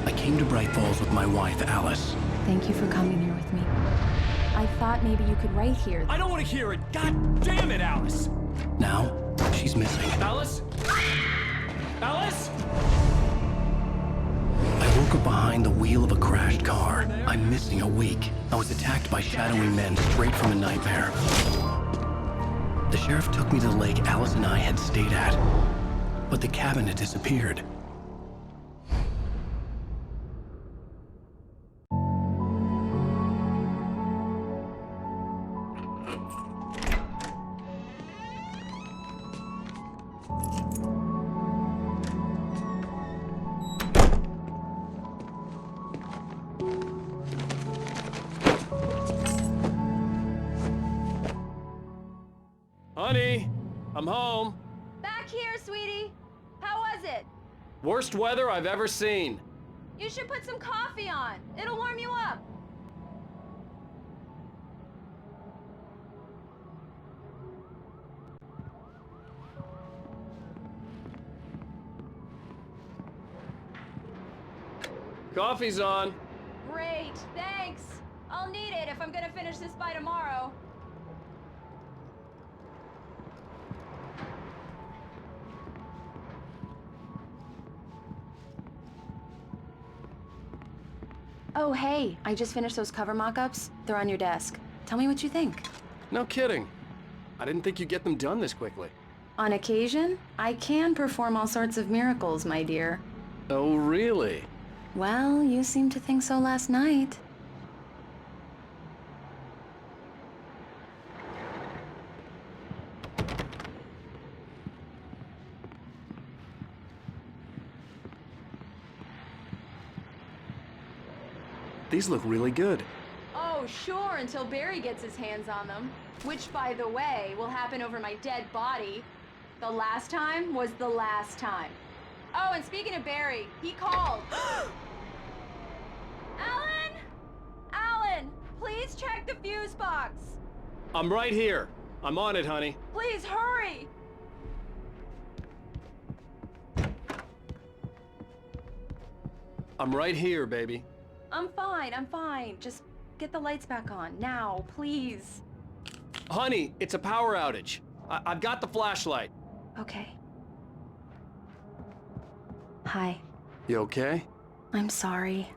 I came to Bright Falls with my wife, Alice. Thank you for coming here with me. I thought maybe you could write here. I don't want to hear it! God damn it, Alice! Now, she's missing. Alice? Alice? I woke up behind the wheel of a crashed car. I'm missing a week. I was attacked by shadowy men straight from a nightmare. The sheriff took me to the lake Alice and I had stayed at, but the cabin had disappeared. Honey, I'm home. Back here, sweetie. How was it? Worst weather I've ever seen. You should put some coffee on. It'll warm you up. Coffee's on. Great, thanks. I'll need it if I'm gonna finish this by tomorrow. Oh, hey, I just finished those cover mock-ups. They're on your desk. Tell me what you think. No kidding. I didn't think you'd get them done this quickly. On occasion, I can perform all sorts of miracles, my dear. Oh, really? Well, you seemed to think so last night. These look really good. Oh, sure, until Barry gets his hands on them. Which, by the way, will happen over my dead body. The last time was the last time. Oh, and speaking of Barry, he called. Alan! Alan, please check the fuse box. I'm right here. I'm on it, honey. Please hurry! I'm right here, baby. I'm fine. Just get the lights back on, now, please. Honey, it's a power outage. I've got the flashlight. Okay. Hi. You okay? I'm sorry.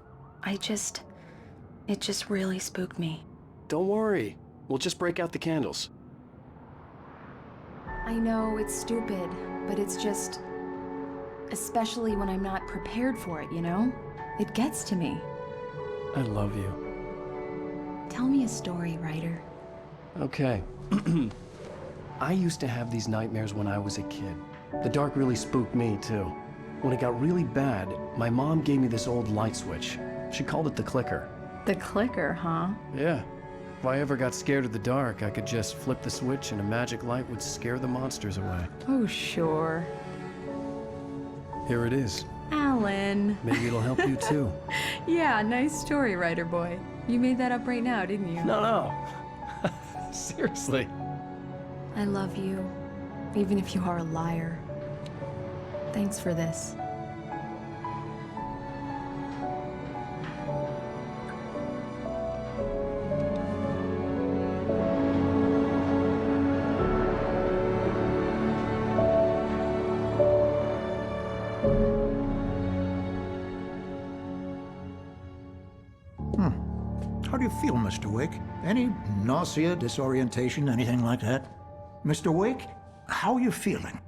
It just really spooked me. Don't worry. We'll just break out the candles. I know it's stupid, but it's just... especially when I'm not prepared for it, you know? It gets to me. I love you. Tell me a story, writer. Okay. I used to have these nightmares when I was a kid. The dark really spooked me, too. When it got really bad, my mom gave me this old light switch. She called it the clicker. The clicker, huh? Yeah. If I ever got scared of the dark, I could just flip the switch and a magic light would scare the monsters away. Oh, sure. Here it is. Alan. Maybe it'll help you, too. Yeah, nice story, writer boy. You made that up right now, didn't you? No. Seriously. I love you, even if you are a liar. Thanks for this. How do you feel, Mr. Wake? Any nausea, disorientation, anything like that? Mr. Wake, how are you feeling?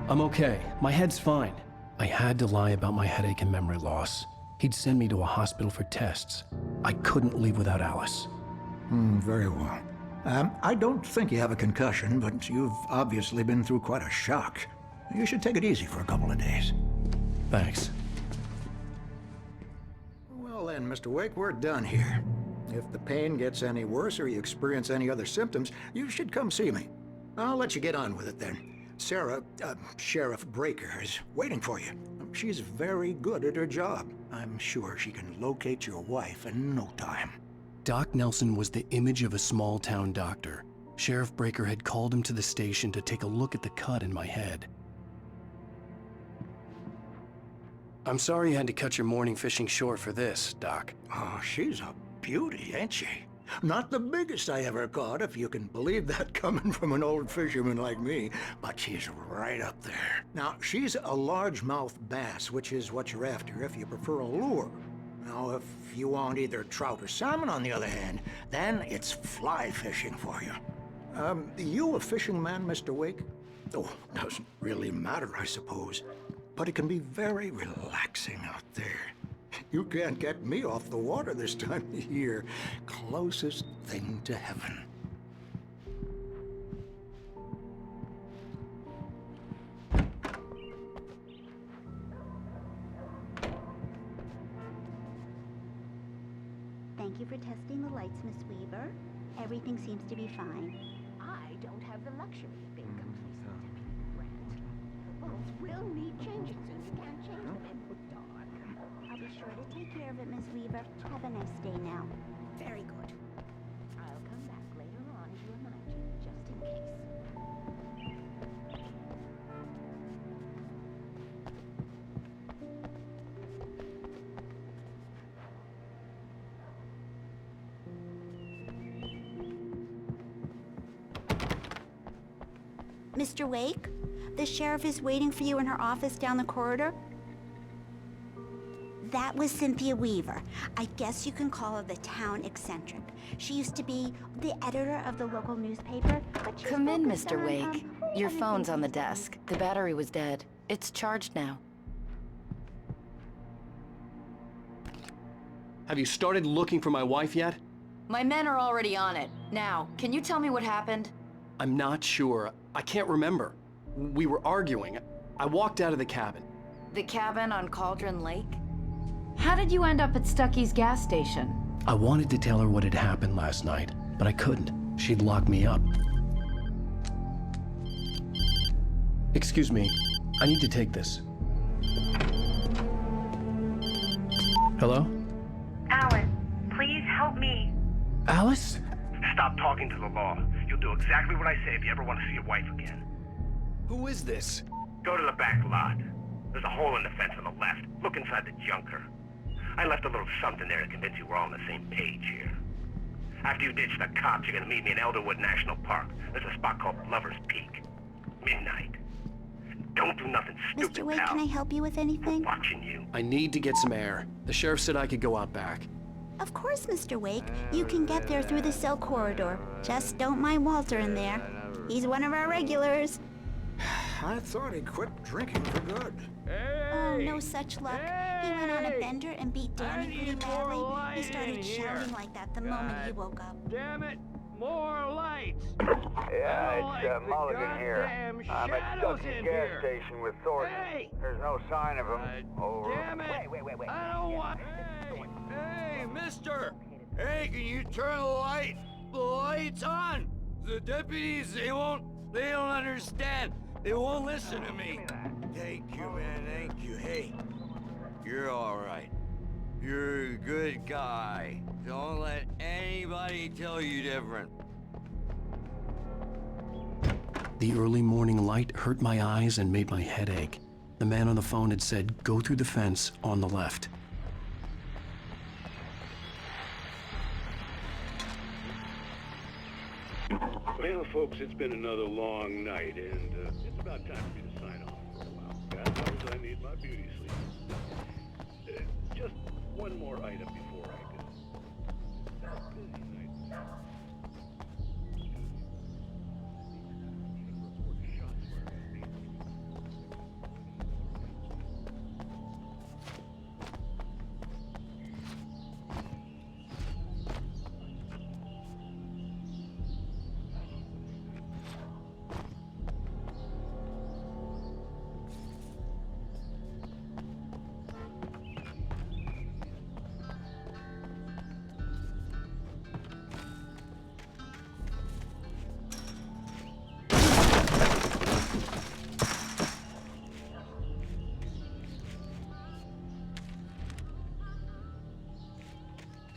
I'm okay. My head's fine. I had to lie about my headache and memory loss. He'd send me to a hospital for tests. I couldn't leave without Alice. Very well. I don't think you have a concussion, but you've obviously been through quite a shock. You should take it easy for a couple of days. Thanks. Well then, Mr. Wake, we're done here. If the pain gets any worse or you experience any other symptoms, you should come see me. I'll let you get on with it then. Sarah, Sheriff Breaker, is waiting for you. She's very good at her job. I'm sure she can locate your wife in no time. Doc Nelson was the image of a small-town doctor. Sheriff Breaker had called him to the station to take a look at the cut in my head. I'm sorry you had to cut your morning fishing short for this, Doc. Oh, she's a beauty, ain't she? Not the biggest I ever caught, if you can believe that coming from an old fisherman like me, but she's right up there. Now, she's a largemouth bass, which is what you're after if you prefer a lure. Now, if you want either trout or salmon, on the other hand, then it's fly fishing for you. You a fishing man, Mr. Wake? Oh, doesn't really matter, I suppose. But it can be very relaxing out there. You can't get me off the water this time of year. Closest thing to heaven. Thank you for testing the lights, Miss Weaver. Everything seems to be fine. I don't have the luxury of being complacent, Deputy Grant. The bulbs will need changing soon. You can't change them in the dark. I'll be sure to take care of it, Miss Weaver. Have a nice day now. Very good. I'll come back later on to remind you, just in case. Mr. Wake, the sheriff is waiting for you in her office down the corridor. That was Cynthia Weaver. I guess you can call her the town eccentric. She used to be the editor of the local newspaper, but she's Come in, focused Mr. on, Wake. other Your phone's things on the these days. desk. The battery was dead. It's charged now. Have you started looking for my wife yet? My men are already on it. Now, can you tell me what happened? I'm not sure. I can't remember. We were arguing. I walked out of the cabin. The cabin on Cauldron Lake? How did you end up at Stucky's gas station? I wanted to tell her what had happened last night, but I couldn't. She'd lock me up. Excuse me. I need to take this. Hello? Alan, please help me. Alice? Stop talking to the law. You'll do exactly what I say if you ever want to see your wife again. Who is this? Go to the back lot. There's a hole in the fence on the left. Look inside the junker. I left a little something there to convince you we're all on the same page here. After you ditch the cops, you're gonna meet me in Elderwood National Park. There's a spot called Lover's Peak. Midnight. Don't do nothing stupid, Mr. Wake, pal. can I help you with anything? We're watching you. I need to get some air. The sheriff said I could go out back. Of course, Mr. Wake. You can get there through the cell corridor. Just don't mind Walter in there. He's one of our regulars. I thought he quit drinking for good. Oh, no such luck. He went on a bender and beat Danny pretty badly. He started shouting like that the moment he woke up. Damn it! More lights! Yeah, it's Mulligan here. I'm at Stucky's gas here. station with Thornton. Hey! There's no sign of him. Over. Damn it! Wait. I don't want. Hey, mister! Hey, can you turn the lights on? The deputies, they don't understand. They won't listen to me. Thank you, man, thank you. Hey, you're all right. You're a good guy. Don't let anybody tell you different. The early morning light hurt my eyes and made my head ache. The man on the phone had said, go through the fence on the left. Well, folks, it's been another long night, and it's about time for me to sign off for a while. God knows I need my beauty sleep. Just one more item before I go. Busy night. Shots fired.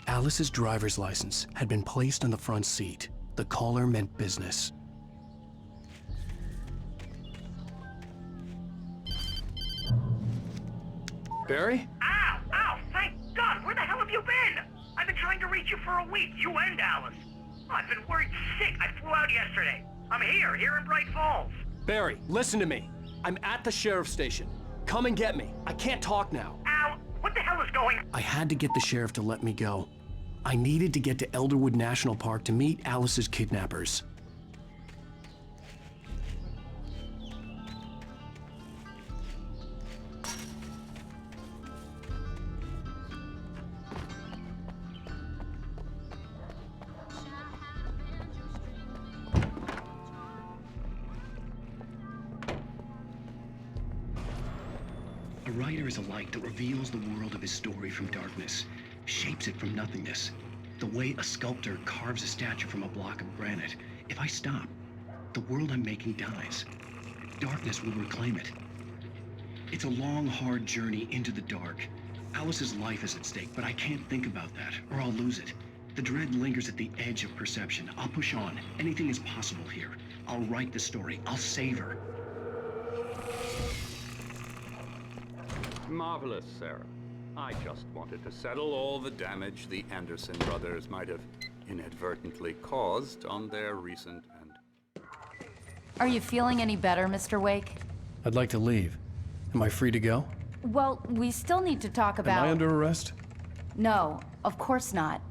Alice's driver's license had been placed on the front seat. The caller meant business. Barry? Ow! Ow! Thank God! Where the hell have you been? I've been trying to reach you for a week, you and Alice. I've been worried sick. I flew out yesterday. I'm here in Bright Falls. Barry, listen to me. I'm at the sheriff's station. Come and get me. I can't talk now. Al, what the hell is going on? I had to get the sheriff to let me go. I needed to get to Elderwood National Park to meet Alice's kidnappers. A writer is a light that reveals the world of his story from darkness, shapes it from nothingness. The way a sculptor carves a statue from a block of granite. If I stop, the world I'm making dies. Darkness will reclaim it. It's a long, hard journey into the dark. Alice's life is at stake, but I can't think about that, or I'll lose it. The dread lingers at the edge of perception. I'll push on. Anything is possible here. I'll write the story. I'll save her. Marvelous, Sarah. I just wanted to settle all the damage the Anderson brothers might have inadvertently caused on their recent and... Are you feeling any better, Mr. Wake? I'd like to leave. Am I free to go? Well, we still need to talk about... Am I under arrest? No, of course not.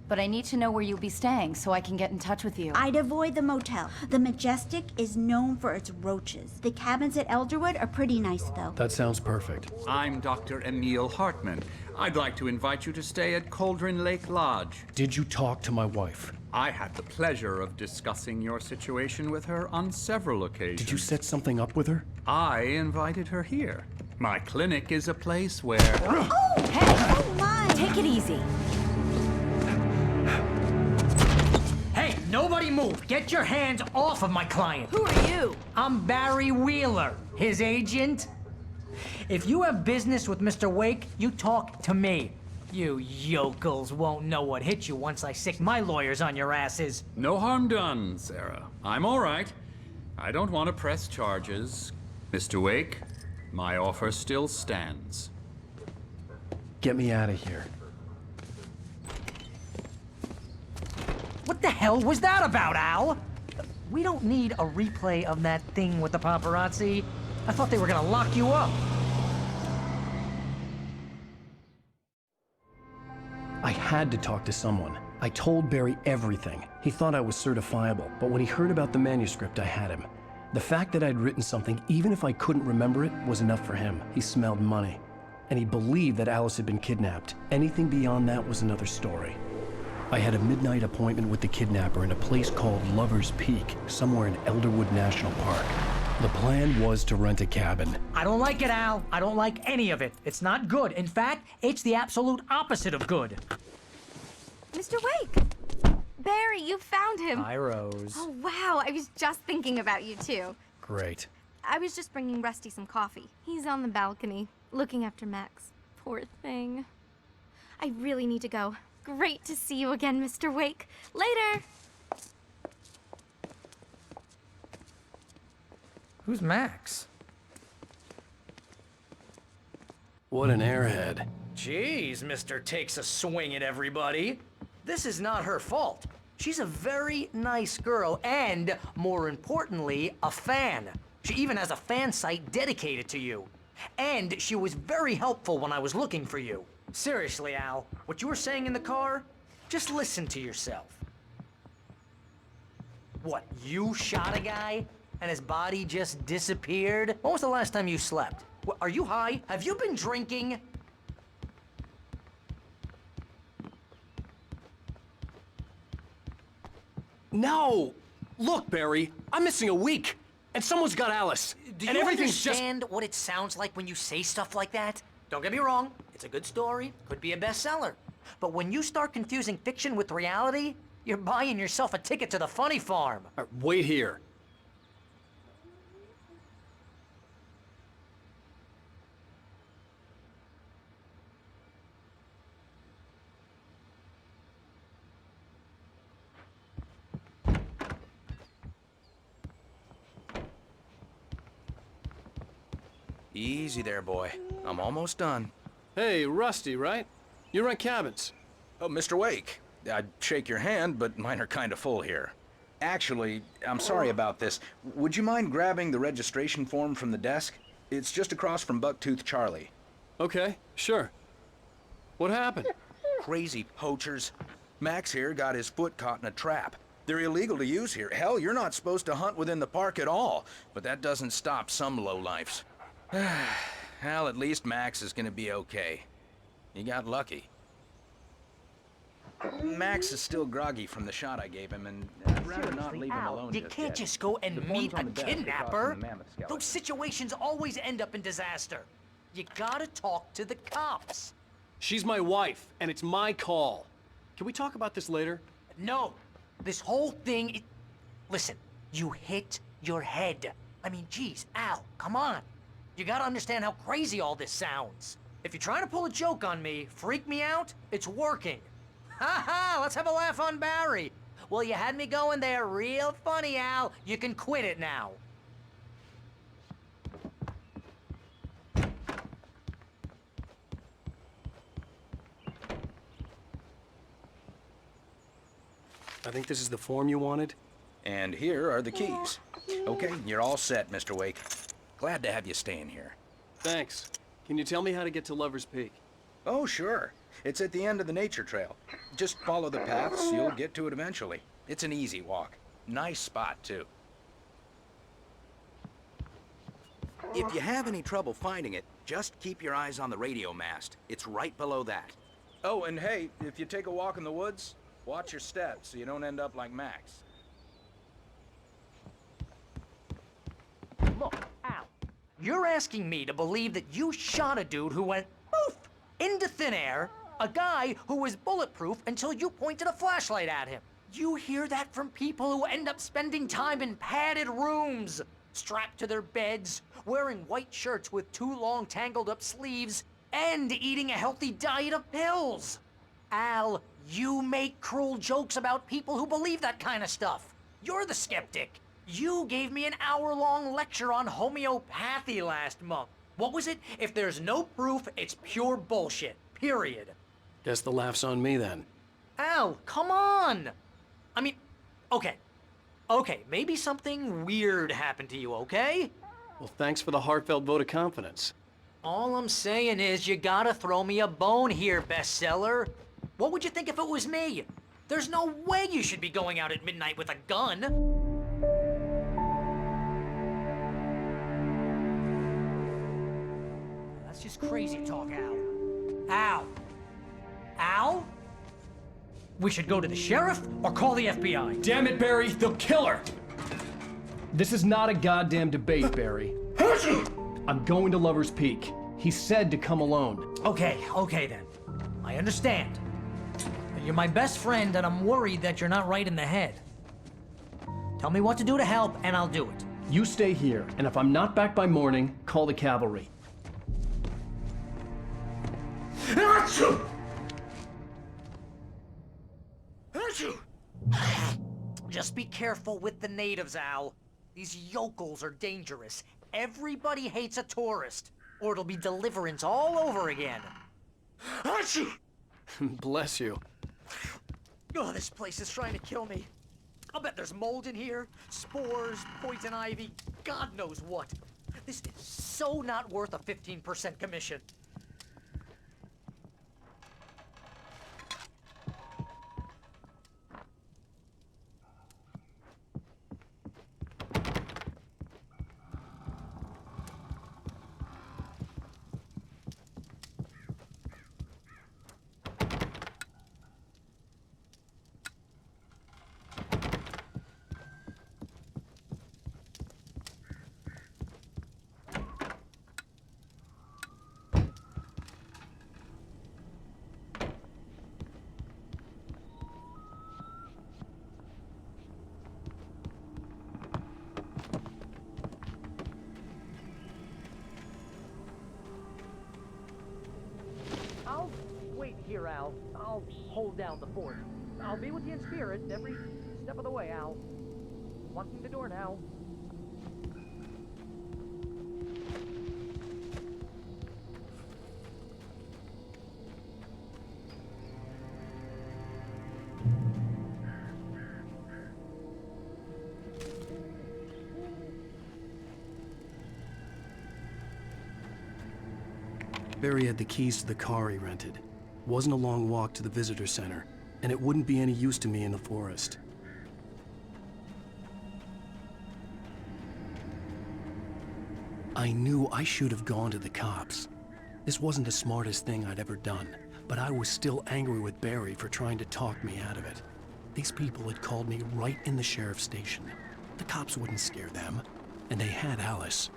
But I need to know where you'll be staying so I can get in touch with you. I'd avoid the motel. The Majestic is known for its roaches. The cabins at Elderwood are pretty nice, though. That sounds perfect. I'm Dr. Emil Hartman. I'd like to invite you to stay at Cauldron Lake Lodge. Did you talk to my wife? I had the pleasure of discussing your situation with her on several occasions. Did you set something up with her? I invited her here. My clinic is a place where... Oh, hey! Oh, my! Take it easy. Hey, nobody move! Get your hands off of my client! Who are you? I'm Barry Wheeler, his agent. If you have business with Mr. Wake, you talk to me. You yokels won't know what hit you once I sick my lawyers on your asses. No harm done, Sarah. I'm all right. I don't want to press charges. Mr. Wake, my offer still stands. Get me out of here. What the hell was that about, Al? We don't need a replay of that thing with the paparazzi. I thought they were gonna lock you up. I had to talk to someone. I told Barry everything. He thought I was certifiable, but when he heard about the manuscript, I had him. The fact that I'd written something, even if I couldn't remember it, was enough for him. He smelled money. And he believed that Alice had been kidnapped. Anything beyond that was another story. I had a midnight appointment with the kidnapper in a place called Lover's Peak, somewhere in Elderwood National Park. The plan was to rent a cabin. I don't like it, Al. I don't like any of it. It's not good. In fact, it's the absolute opposite of good. Mr. Wake! Barry, you found him! Hi, Rose. Oh, wow. I was just thinking about you, too. Great. I was just bringing Rusty some coffee. He's on the balcony, looking after Max. Poor thing. I really need to go. Great to see you again, Mr. Wake. Later! Who's Max? What an airhead. Jeez, Mr. Takes a swing at everybody. This is not her fault. She's a very nice girl and, more importantly, a fan. She even has a fan site dedicated to you. And she was very helpful when I was looking for you. Seriously, Al, what you were saying in the car, just listen to yourself. What, you shot a guy and his body just disappeared? When was the last time you slept? What, are you high? Have you been drinking? No! Look, Barry, I'm missing a week, and someone's got Alice. Do and you everything's understand what it sounds like when you say stuff like that? Don't get me wrong, it's a good story, could be a bestseller. But when you start confusing fiction with reality, you're buying yourself a ticket to the funny farm. Wait here. Easy there, boy. I'm almost done. Hey, Rusty, right? You rent cabins. Oh, Mr. Wake. I'd shake your hand, but mine are kind of full here. Actually, I'm sorry about this. Would you mind grabbing the registration form from the desk? It's just across from Bucktooth Charlie. Okay, sure. What happened? Crazy poachers. Max here got his foot caught in a trap. They're illegal to use here. Hell, you're not supposed to hunt within the park at all. But that doesn't stop some lowlifes. Well, at least Max is gonna be okay. He got lucky. Max is still groggy from the shot I gave him, and I'd rather not leave him alone You can't just go and meet a kidnapper. Those situations always end up in disaster. You gotta talk to the cops. She's my wife, and it's my call. Can we talk about this later? No. This whole thing, listen, you hit your head. I mean, geez, Al, come on. You gotta understand how crazy all this sounds. If you're trying to pull a joke on me, freak me out, it's working. Ha ha, let's have a laugh on Barry. Well, you had me going there real funny, Al. You can quit it now. I think this is the form you wanted. And here are the keys. Okay, you're all set, Mr. Wake. Glad to have you staying here. Thanks. Can you tell me how to get to Lover's Peak? Oh, sure. It's at the end of the nature trail. Just follow the paths, you'll get to it eventually. It's an easy walk. Nice spot, too. If you have any trouble finding it, just keep your eyes on the radio mast. It's right below that. Oh, and hey, if you take a walk in the woods, watch your steps so you don't end up like Max. Look, Al, you're asking me to believe that you shot a dude who went poof into thin air, a guy who was bulletproof until you pointed a flashlight at him. You hear that from people who end up spending time in padded rooms, strapped to their beds, wearing white shirts with too long tangled up sleeves, and eating a healthy diet of pills. Al, you make cruel jokes about people who believe that kind of stuff. You're the skeptic. You gave me an hour-long lecture on homeopathy last month. What was it? If there's no proof, it's pure bullshit. Period. Guess the laugh's on me then. Al, come on! I mean, okay. Okay, maybe something weird happened to you, okay? Well, thanks for the heartfelt vote of confidence. All I'm saying is you gotta throw me a bone here, bestseller. What would you think if it was me? There's no way you should be going out at midnight with a gun. That's just crazy talk, Al. Al? Al? We should go to the sheriff or call the FBI. Damn it, Barry, they'll kill her! This is not a goddamn debate, Barry. I'm going to Lover's Peak. He said to come alone. Okay then. I understand. You're my best friend, and I'm worried that you're not right in the head. Tell me what to do to help, and I'll do it. You stay here, and if I'm not back by morning, call the cavalry. Achoo! Just be careful with the natives, Al. These yokels are dangerous. Everybody hates a tourist, or it'll be Deliverance all over again. Achoo! Bless you. Oh, this place is trying to kill me. I'll bet there's mold in here, spores, poison ivy, God knows what. This is so not worth a 15% commission. I'll wait here, Al. I'll hold down the fort. I'll be with you in spirit every step of the way, Al. Locking the door now. Barry had the keys to the car he rented. Wasn't a long walk to the visitor center, and it wouldn't be any use to me in the forest. I knew I should have gone to the cops. This wasn't the smartest thing I'd ever done, but I was still angry with Barry for trying to talk me out of it. These people had called me right in the sheriff's station. The cops wouldn't scare them, and they had Alice.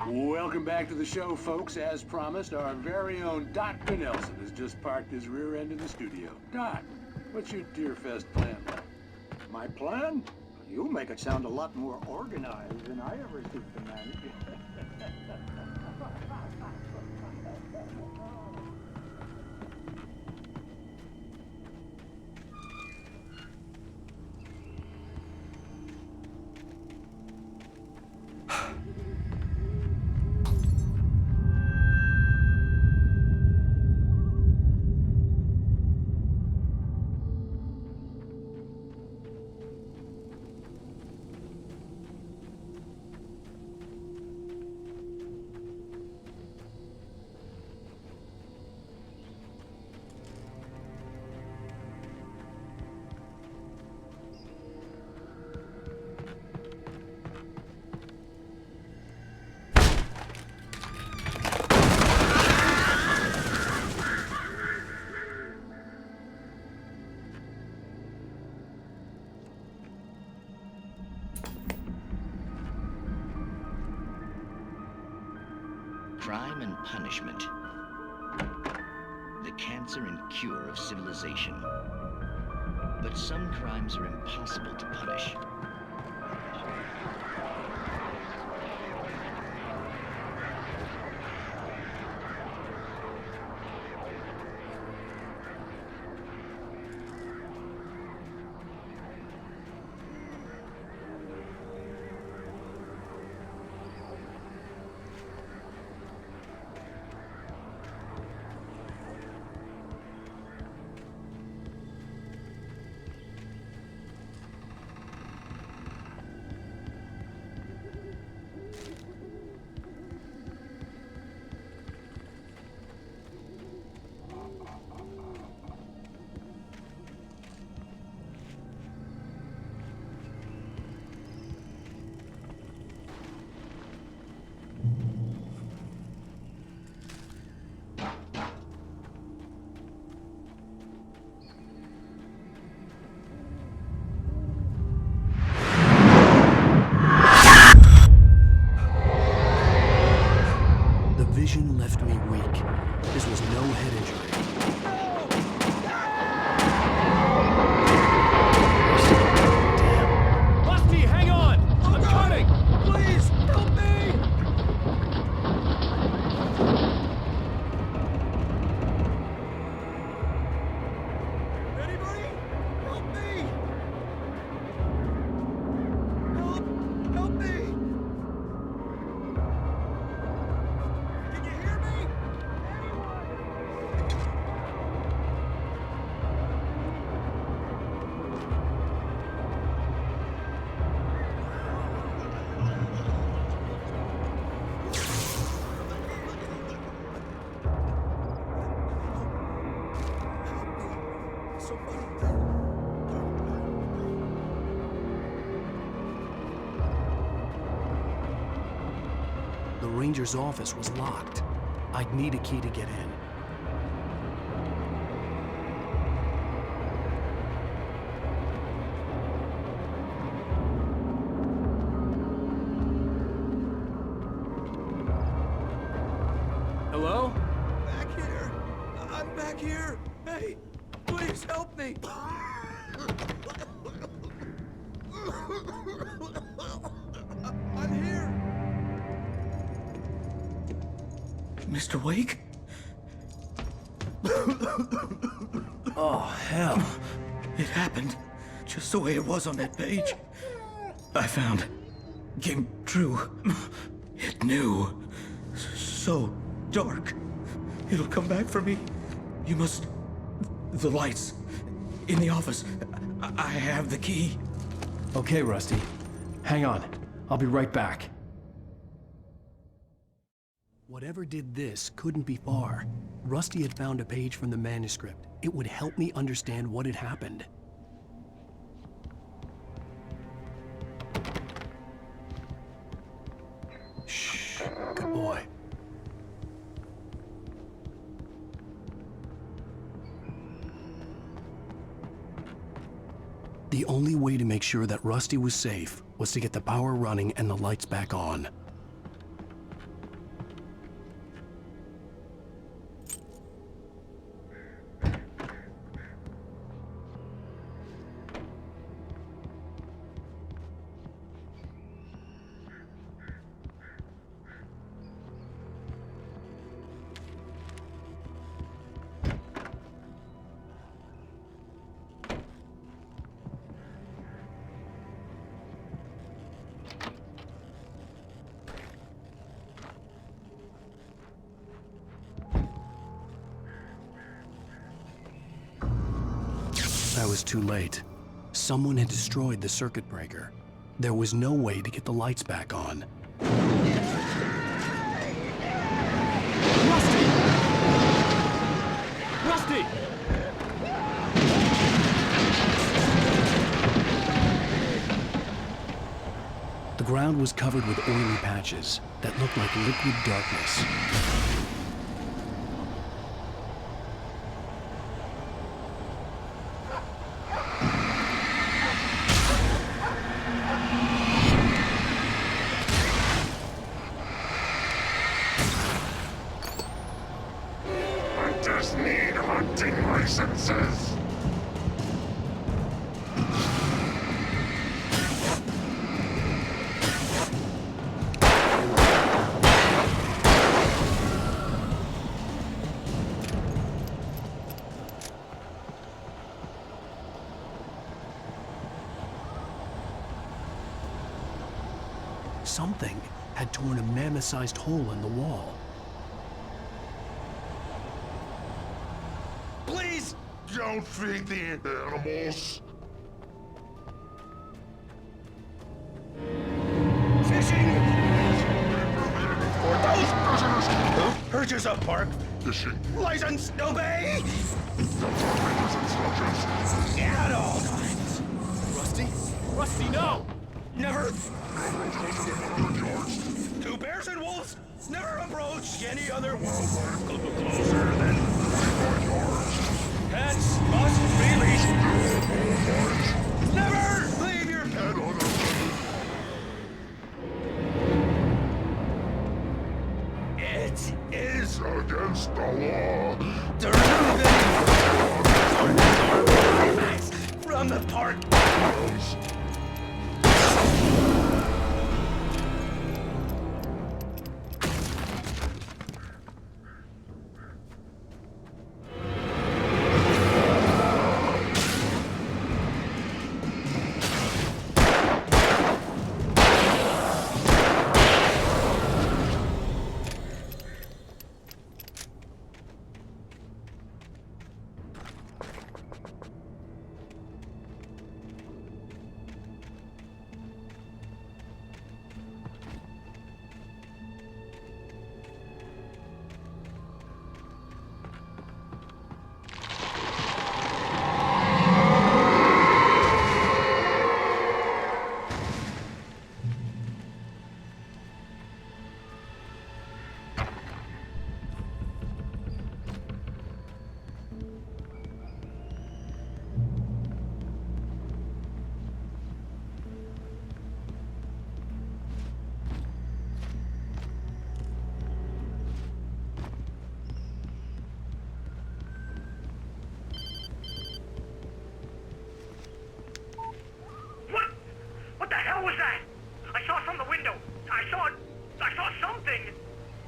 Welcome back to the show, folks. As promised, our very own Dr. Nelson has just parked his rear end in the studio. Doc, what's your Deerfest plan? My plan? You make it sound a lot more organized than I ever seem to manage. Crime and punishment. The cancer and cure of civilization. But some crimes are impossible to punish. Vision left me weak. This was no head injury. Rusty, hang on! I'm coming! Please, help me! Anybody? Help me! Help me! The ranger's office was locked. I'd need a key to get in. Hello? Back here. I'm back here. Hey, please help me. I'm here. Mr. Wake? Oh, hell. It happened. just the way it was on that page. I found came true. It knew. So dark. It'll come back for me. You must... The lights. In the office. I have the key. Okay, Rusty. Hang on. I'll be right back. Whatever did this couldn't be far. Rusty had found a page from the manuscript. It would help me understand what had happened. Shh. Good boy. The only way to make sure that Rusty was safe was to get the power running and the lights back on. I was too late. Someone had destroyed the circuit breaker. There was no way to get the lights back on. Rusty! Rusty! The ground was covered with oily patches that looked like liquid darkness. Licenses. Something had torn a mammoth-sized hole in the wall. Please don't feed the animals. Fishing! For those prisoners who purchase a park fishing license, obey! Instructions. At all times. Rusty? Rusty, no! Never. Two bears and wolves never approach any other wildlife closer than pets must be leashed. Never leave your pet on a It is against the law to remove them from the park.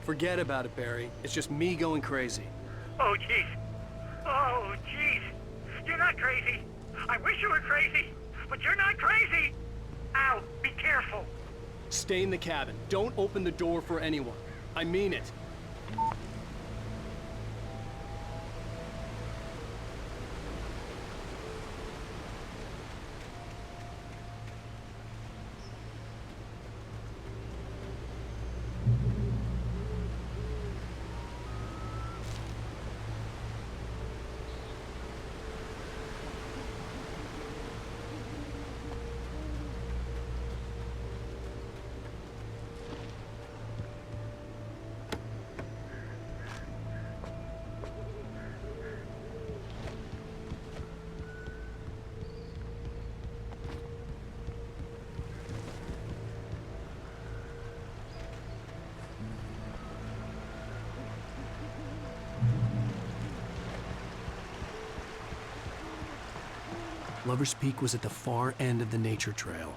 Forget about it, Barry. It's just me going crazy. Oh, jeez. Oh, jeez. You're not crazy. I wish you were crazy. but you're not crazy! Ow, be careful! Stay in the cabin. Don't open the door for anyone. I mean it. Lover's Peak was at the far end of the nature trail.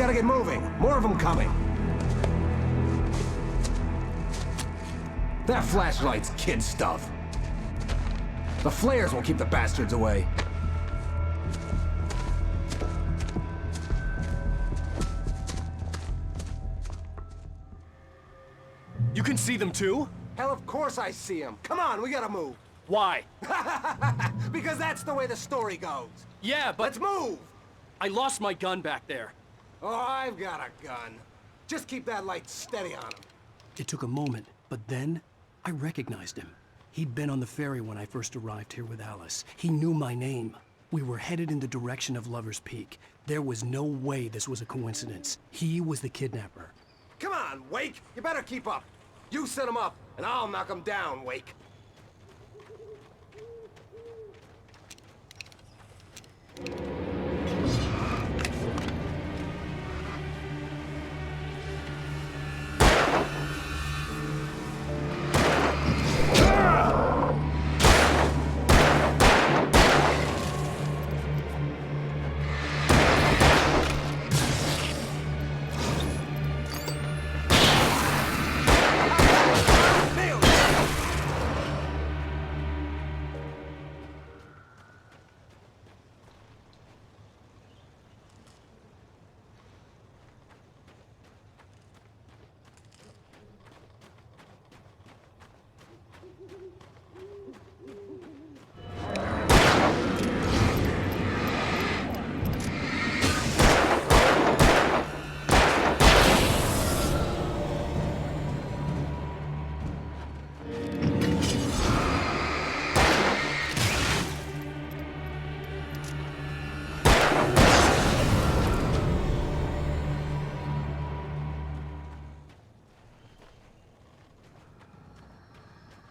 gotta get moving. More of them coming. That flashlight's kid stuff. The flares will keep the bastards away. You can see them too? Hell, of course I see them. Come on, we gotta move. Why? Because that's the way the story goes. Yeah, but... Let's move! I lost my gun back there. Oh, I've got a gun. Just keep that light steady on him. It took a moment, but then I recognized him. He'd been on the ferry when I first arrived here with Alice. He knew my name. We were headed in the direction of Lover's Peak. There was no way this was a coincidence. He was the kidnapper. Come on, Wake! You better keep up. You set him up, and I'll knock him down, Wake.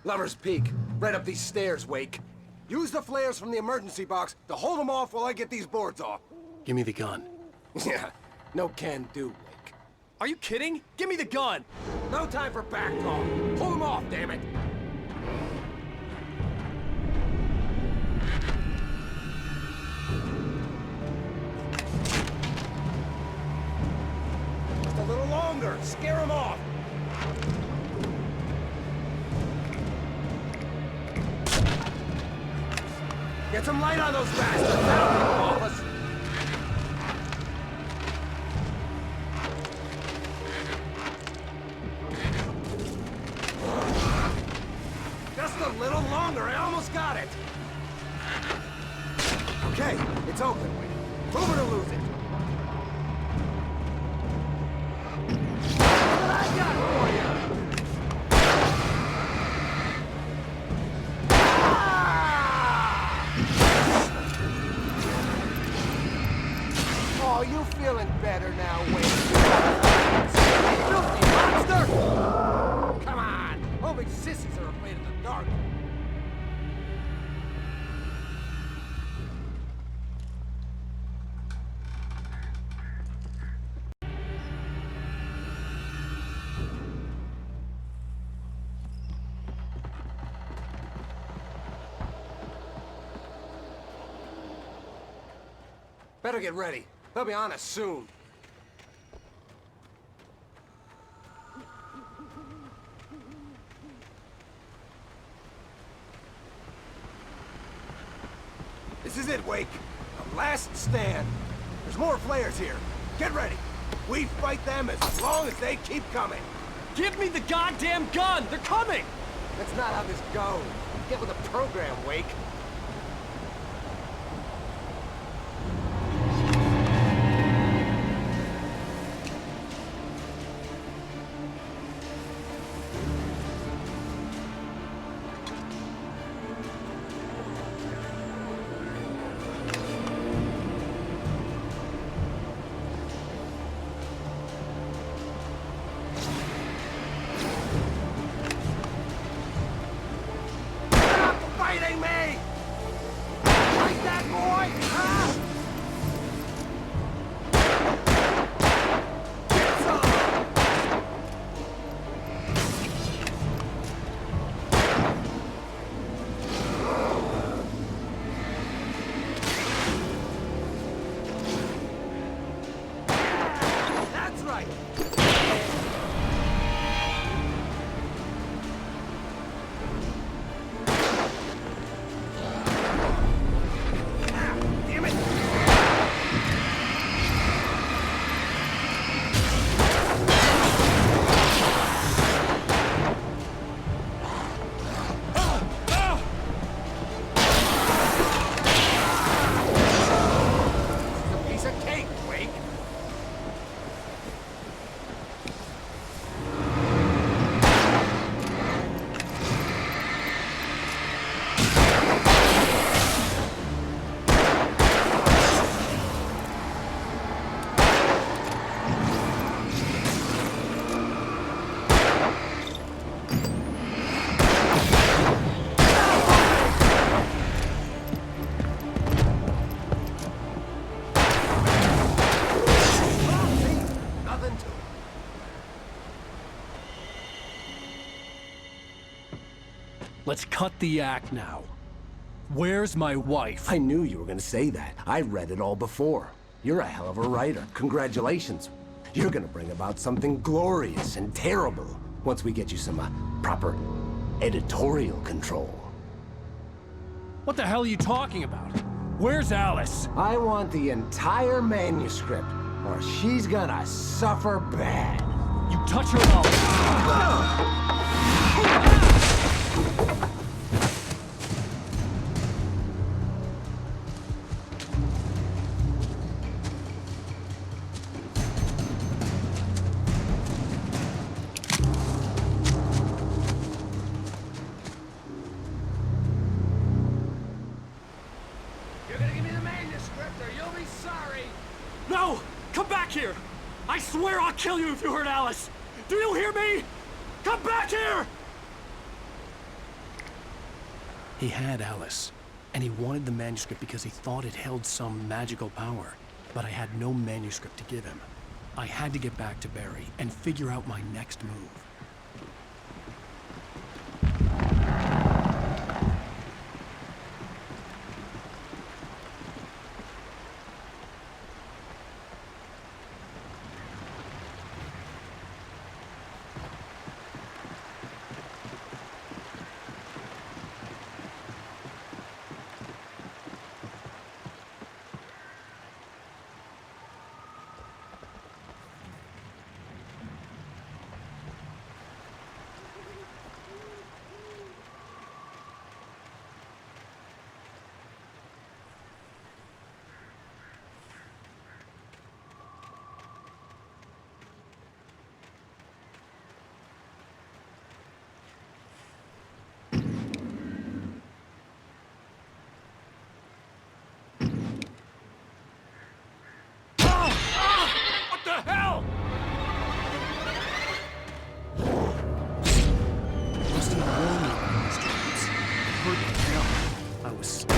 Lover's Peak. Right up these stairs, Wake. Use the flares from the emergency box to hold them off while I get these boards off. Give me the gun. Yeah, no can do, Wake. Are you kidding? Give me the gun! No time for back talk. Pull them off, damn it! Just a little longer. Scare them off. Get some light on those bastards! That'll keep them off us! Just a little longer, I almost got it! Okay, it's open. Move it or lose it. What I got for you! Oh, you feeling better now, Wade? Filthy monster! Come on! Only sissies are afraid of the dark. Better get ready. They'll be on us soon. This is it, Wake. The last stand. There's more flares here. Get ready. We fight them as long as they keep coming. Give me the goddamn gun! They're coming! That's not how this goes. Get with the program, Wake. Fighting me! Like that, boy! Huh? Get some! Let's cut the act now. Where's my wife? I knew you were gonna say that. I read it all before. You're a hell of a writer. Congratulations. You're gonna bring about something glorious and terrible once we get you some proper editorial control. What the hell are you talking about? Where's Alice? I want the entire manuscript, or she's gonna suffer bad. You touch her up. You're gonna give me the manuscript or you'll be sorry. No! Come back here! I swear I'll kill you if you hurt Alice! Do you hear me? Come back here! He had Alice, and he wanted the manuscript because he thought it held some magical power. But I had no manuscript to give him. I had to get back to Barry and figure out my next move. What the hell? Must have warned me about these traps. I heard them jump. I was stuck.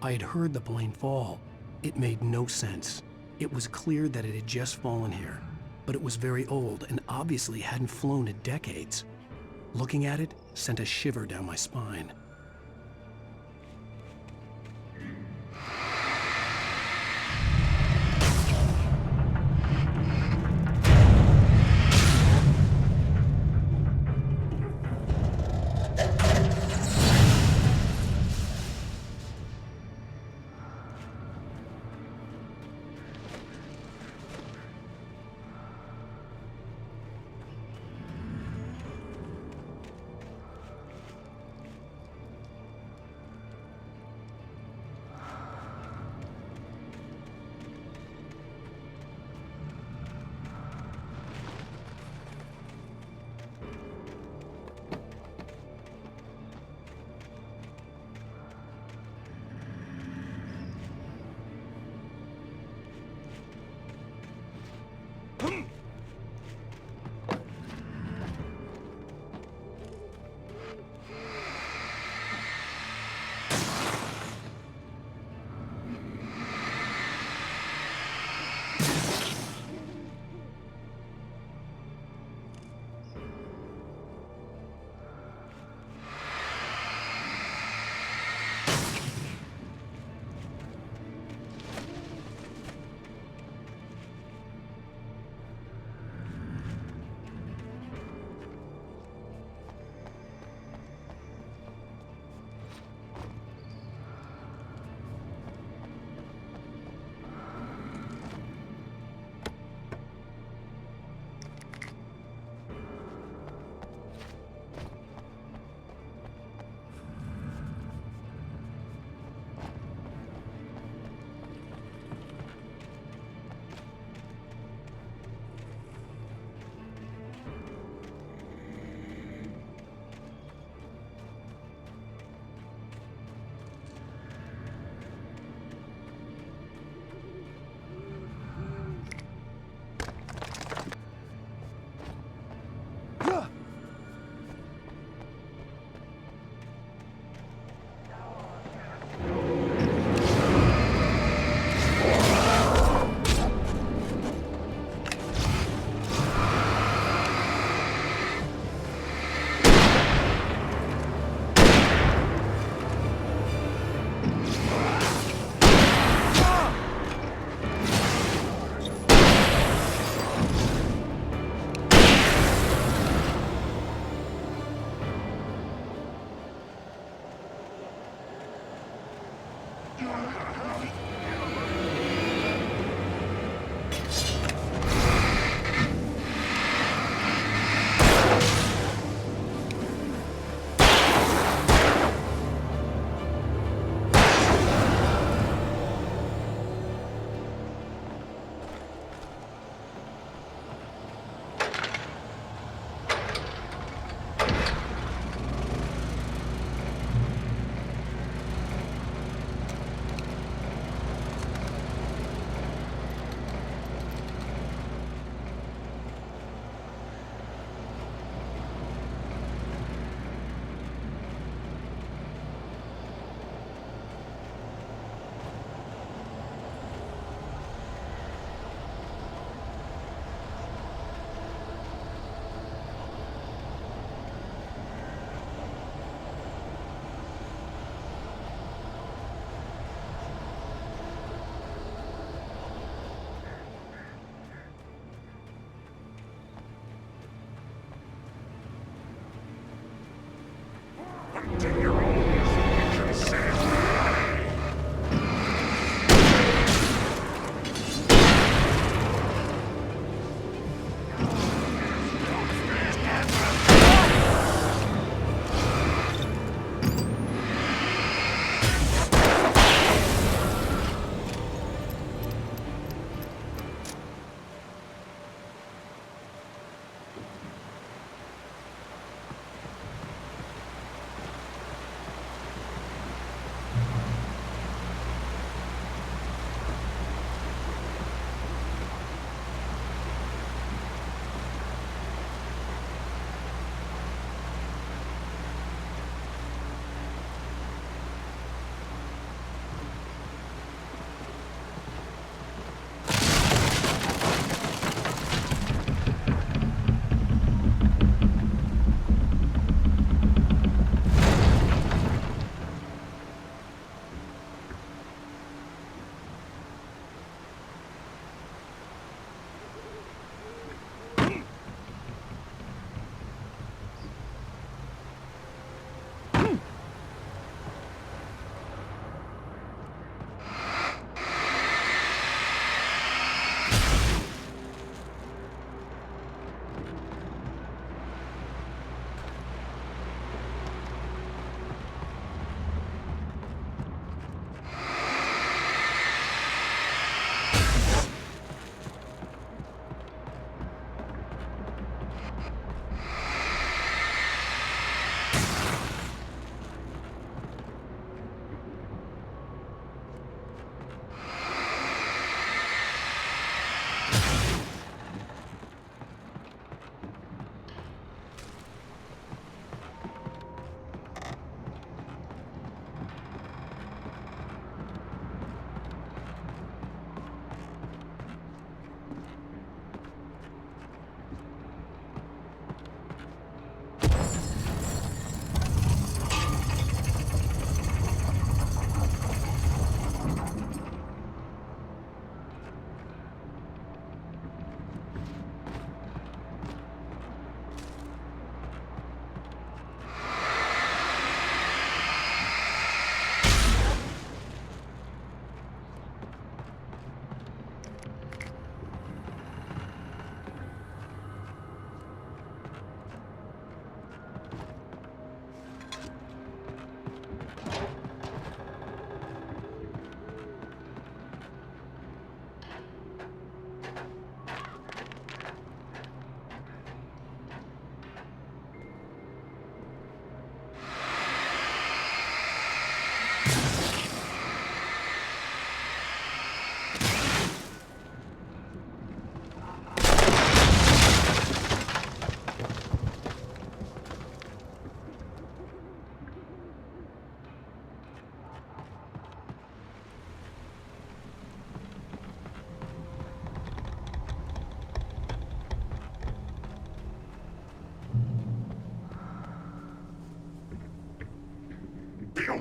I had heard the plane fall. It made no sense. It was clear that it had just fallen here, but it was very old and obviously hadn't flown in decades. Looking at it sent a shiver down my spine.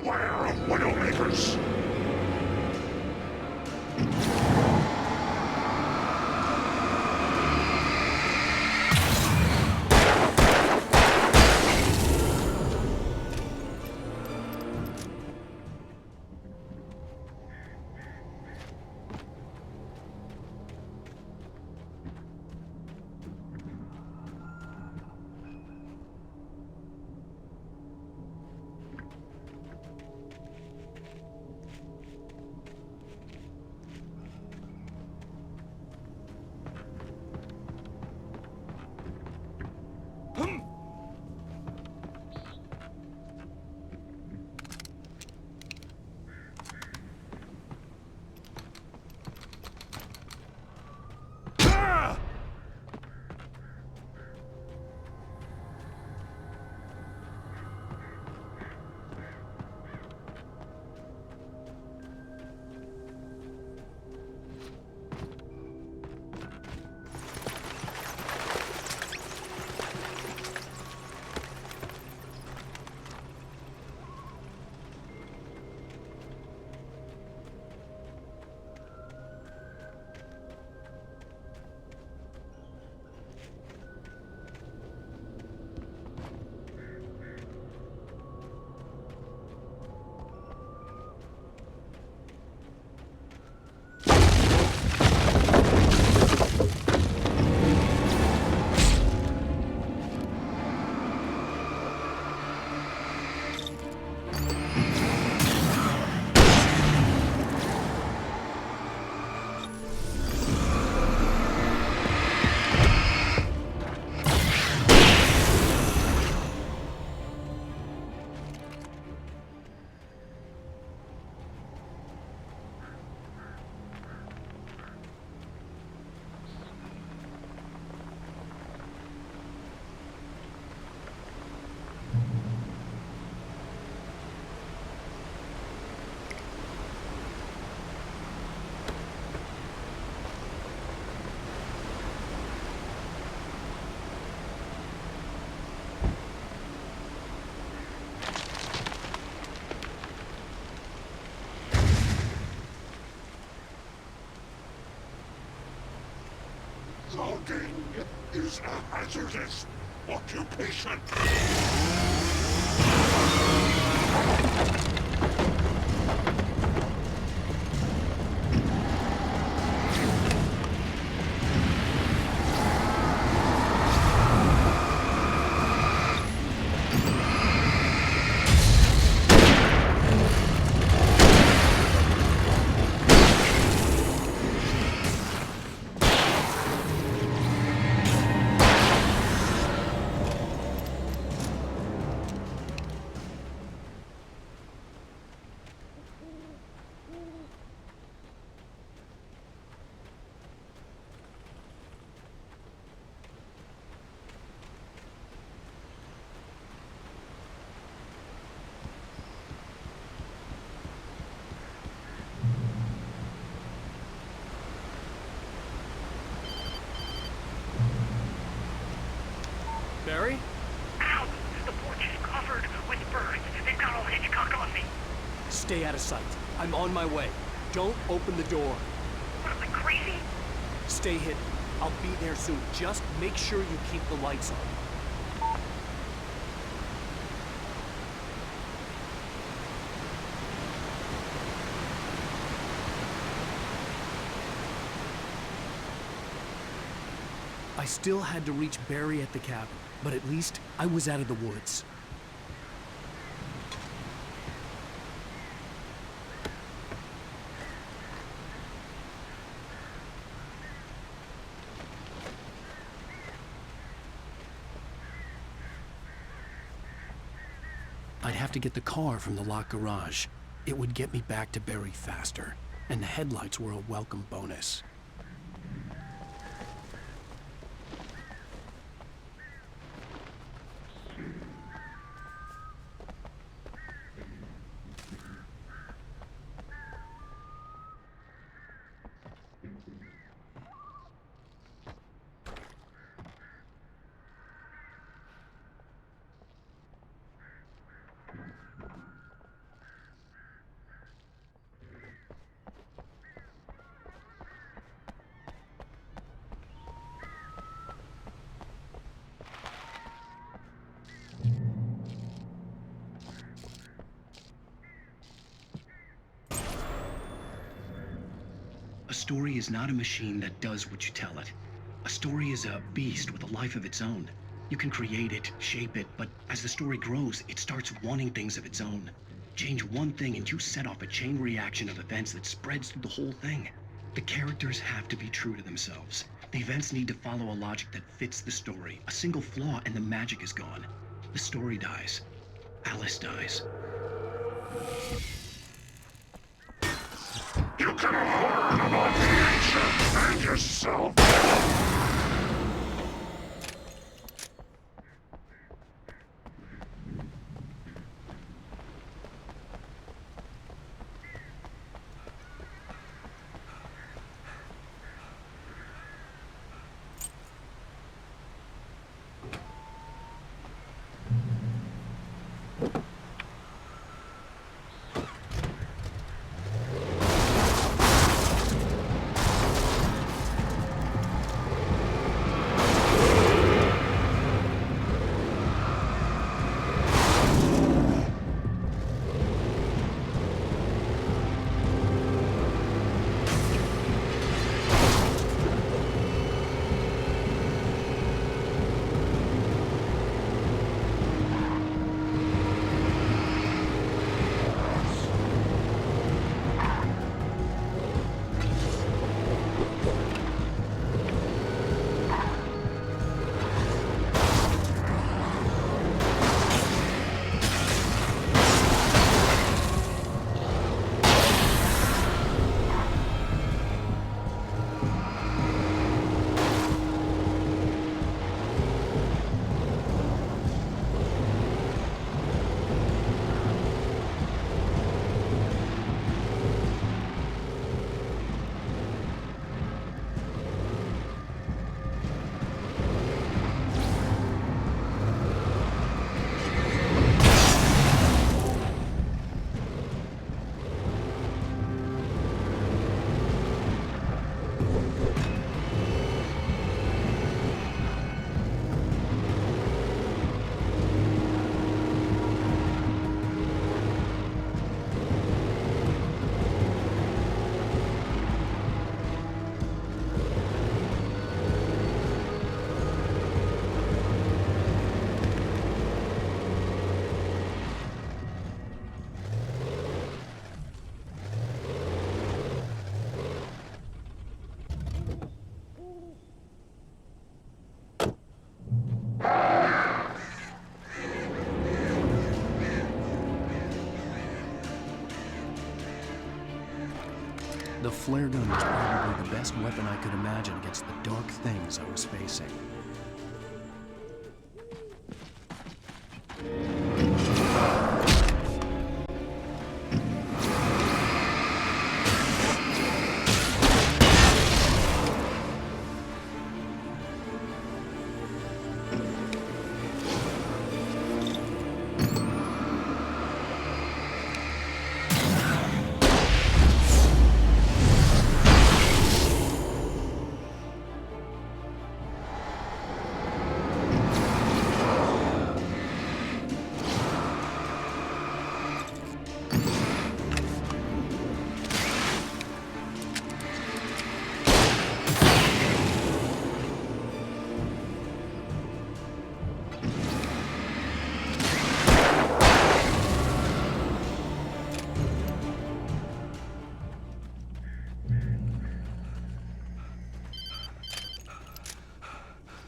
Beware of Widowmakers. Logging is a hazardous occupation. Barry? Ow! The porch is covered with birds. They've got all Hitchcock on me. Stay out of sight. I'm on my way. Don't open the door. What am I, crazy? Stay hidden. I'll be there soon. Just make sure you keep the lights on. I still had to reach Barry at the cabin, but at least I was out of the woods. I'd have to get the car from the locked garage. It would get me back to Barry faster, and the headlights were a welcome bonus. story is not a machine that does what you tell it. A story is a beast with a life of its own. You can create it, shape it, but as the story grows, it starts wanting things of its own. Change one thing and you set off a chain reaction of events that spreads through the whole thing. The characters have to be true to themselves. The events need to follow a logic that fits the story. A single flaw and the magic is gone. The story dies. Alice dies. You can learn about nature and yourself. The flare gun was probably the best weapon I could imagine against the dark things I was facing.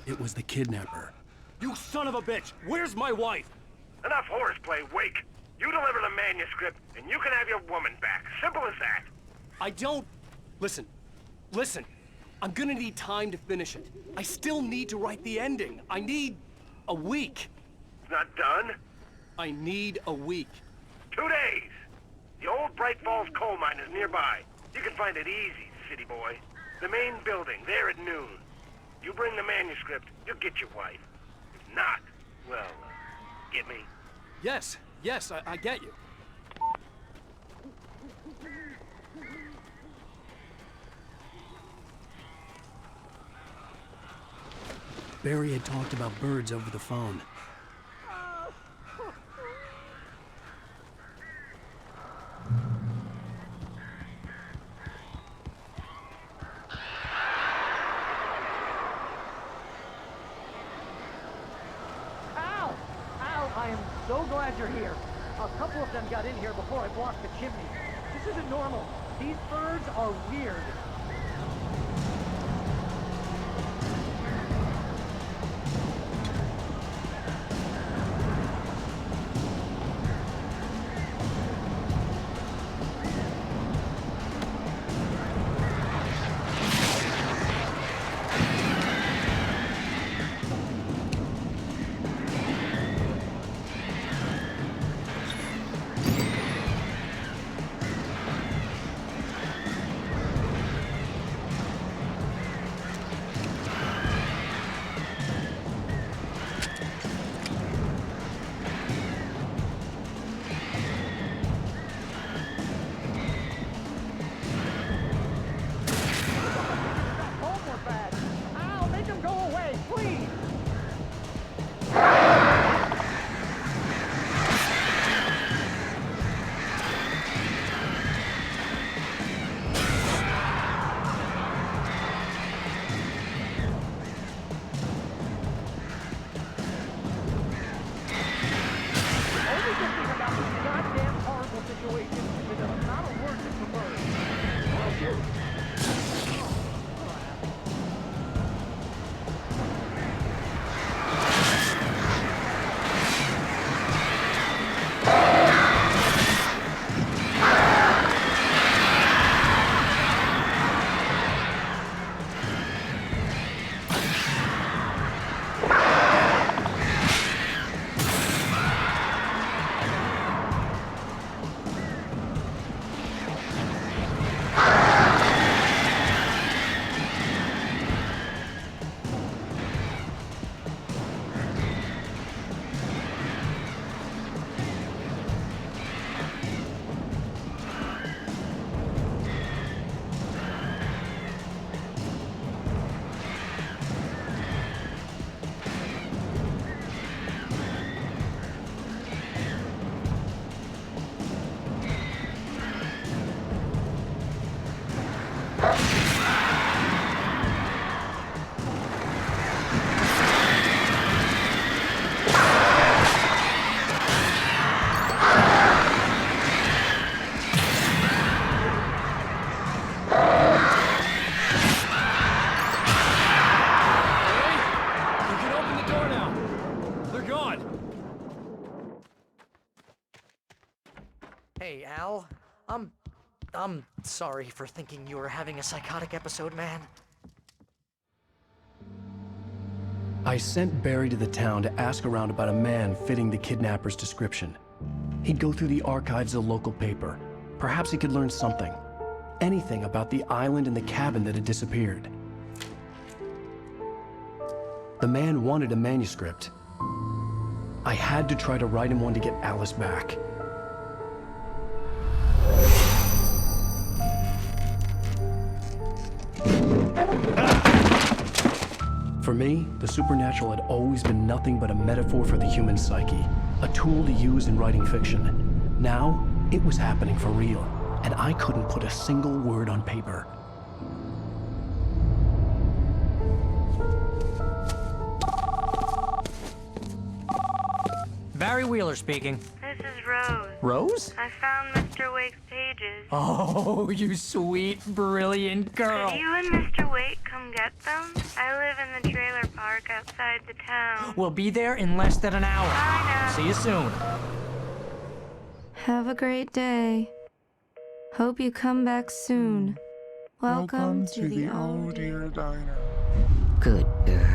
It was the kidnapper. You son of a bitch! Where's my wife? Enough horseplay, Wake. You deliver the manuscript, and you can have your woman back. Simple as that. I don't... Listen. Listen. I'm gonna need time to finish it. I still need to write the ending. I need... a week. It's not done? I need a week. 2 days. The old Bright Falls coal mine is nearby. You can find it easy, city boy. The main building, there at noon. You bring the manuscript, you'll get your wife. If not, well, get me? Yes, I get you. Barry had talked about birds over the phone. I am so glad you're here. A couple of them got in here before I blocked the chimney. This isn't normal. These birds are weird. Hey, Al. I'm sorry for thinking you were having a psychotic episode, man. I sent Barry to the town to ask around about a man fitting the kidnapper's description. He'd go through the archives of the local paper. Perhaps he could learn something. Anything about the island and the cabin that had disappeared. The man wanted a manuscript. I had to try to write him one to get Alice back. For me, the supernatural had always been nothing but a metaphor for the human psyche, a tool to use in writing fiction. Now, it was happening for real, and I couldn't put a single word on paper. Barry Wheeler speaking. This is Rose. Rose? I found Mr. Wake's pages. Oh, you sweet, brilliant girl. Could you and Mr. Wake come get them? I live in the trailer park outside the town. We'll be there in less than an hour. Bye now. See you soon. Have a great day. Hope you come back soon. Welcome to the Oh Dear Diner. Good girl.